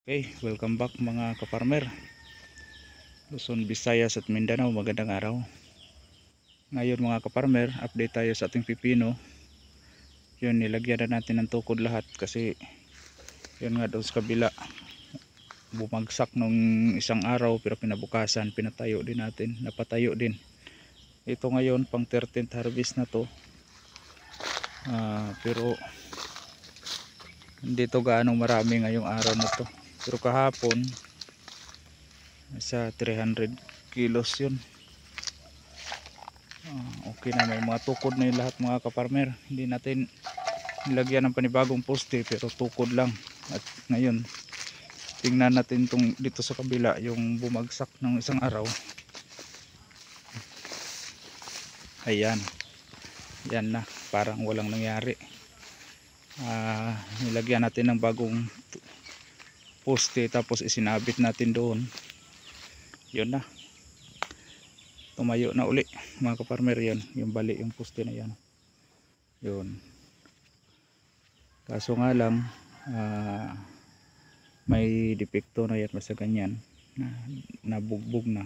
Okay, welcome back mga kaparmer. Luzon, Visayas at Mindanao, magandang araw. Ngayon mga kaparmer, update tayo sa ating pipino. Yun, nilagyan na natin ng tukod lahat kasi yun nga doon sa kabila bumagsak nung isang araw, pero pinabukasan pinatayo din natin, napatayo din. Ito ngayon pang 13th harvest na to. Pero hindi to gaano marami ngayong araw na to. Pero kahapon nasa 300 kilos yun. Okay na, may mga tukod na yung lahat mga kaparmer. Hindi natin nilagyan ng panibagong poste pero tukod lang. At ngayon tingnan natin tong dito sa kabila yung bumagsak ng isang araw. Ayan, yan na, parang walang nangyari. Nilagyan natin ng bagong poste tapos isinabit natin doon. Yun na, tumayo na uli mga kaparmer. Yan yung bali, yung poste na yan. Yun, kaso nga lang may depekto na yan sa ganyan, nabugbog na.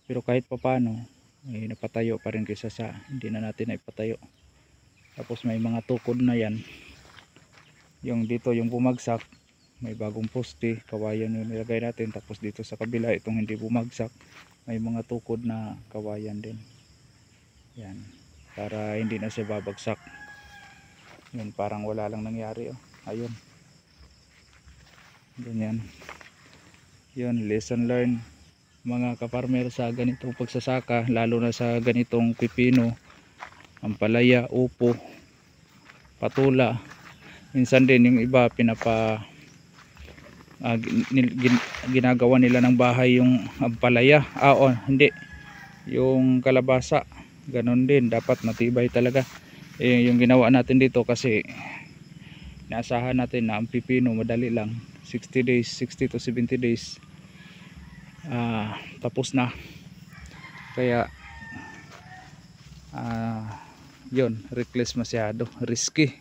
Pero kahit papano napatayo pa rin kaysa sa hindi na natin naipatayo. Tapos may mga tukod na yan, yung dito yung bumagsak may bagong poste, kawayan yung nilagay natin. Tapos dito sa kabila itong hindi bumagsak may mga tukod na kawayan din. Yan, para hindi na siya babagsak. Yun, parang wala lang nangyari. Ayun, ganyan. Yun, lesson learned mga kaparmer sa ganitong pagsasaka, lalo na sa ganitong pipino, ampalaya, upo, patula. Minsan din yung iba ginagawa nila ng bahay yung ampalaya, hindi, yung kalabasa, ganon din, dapat matibay talaga. Yung ginawa natin dito kasi naasahan natin na ang pipino madali lang, 60 days, 60 to 70 days tapos na. Kaya yun, reckless masyado, risky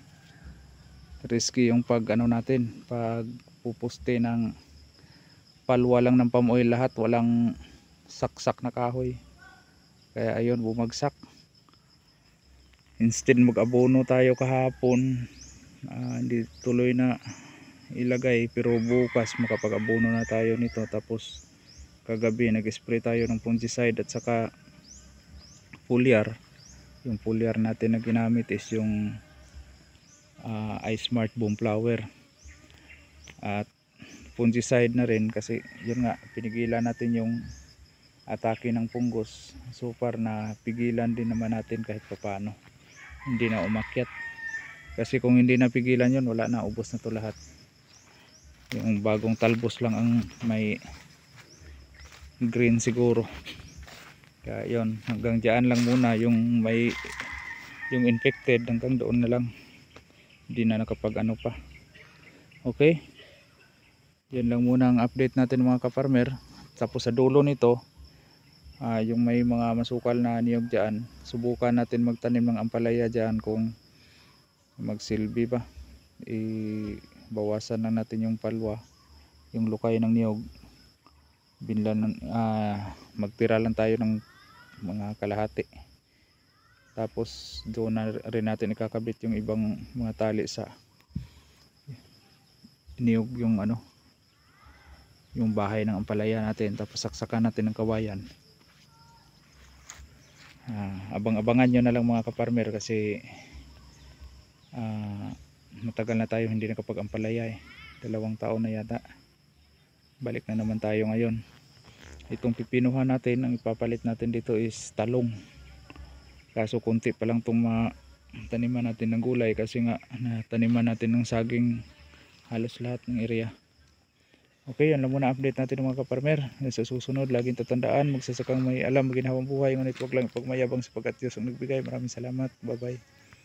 yung pag natin, pag pupuste ng palwa lang ng palm oil lahat, walang saksak na kahoy. Kaya ayun, bumagsak. Instead mag-abono tayo kahapon, hindi tuloy na ilagay, pero bukas makapag-abono na tayo nito. Tapos kagabi nag-spray tayo ng fungicide at saka foliar. Yung foliar natin na ginamit is yung iSmart Boom Flower, at fungicide na rin kasi yun nga, pinigilan natin yung atake ng fungus. So far na pigilan din naman natin kahit paano, hindi na umakyat. Kasi kung hindi na pigilan yun, wala na, ubos na to lahat. Yung bagong talbos lang ang may green siguro. Kaya yun, hanggang dyan lang muna yung may yung infected, hanggang doon na lang, hindi na nakapag pa. Okay, yan lang muna ang update natin mga kafarmer. Tapos sa dulo nito, yung may mga masukal na niyog dyan, subukan natin magtanim ng ampalaya dyan kung magsilbi ba. Bawasan lang natin yung palwa, yung lukay ng niyog, binlan, magtira lang tayo ng mga kalahati. Tapos doon na rin natin ikakabit yung ibang mga tali sa niyog, yung yung bahay ng ampalaya natin. Tapos saksakan natin ng kawayan. Abang-abangan nyo na lang mga kaparmer kasi matagal na tayo hindi nakapag-ampalaya 2 taon na yata. Balik na naman tayo ngayon. Itong pipinuhan natin, ang ipapalit natin dito is talong. Kaso konti pa lang itong taniman natin ng gulay kasi nga taniman natin ng saging halos lahat ng area. Okay, yan lang muna update natin mga kaparmer. Sa susunod, laging tatandaan, magsasakang may alam, maginhawang buhay, ngunit wag lang ipagmayabang sapagkat Diyos ang nagbigay. Maraming salamat, bye bye.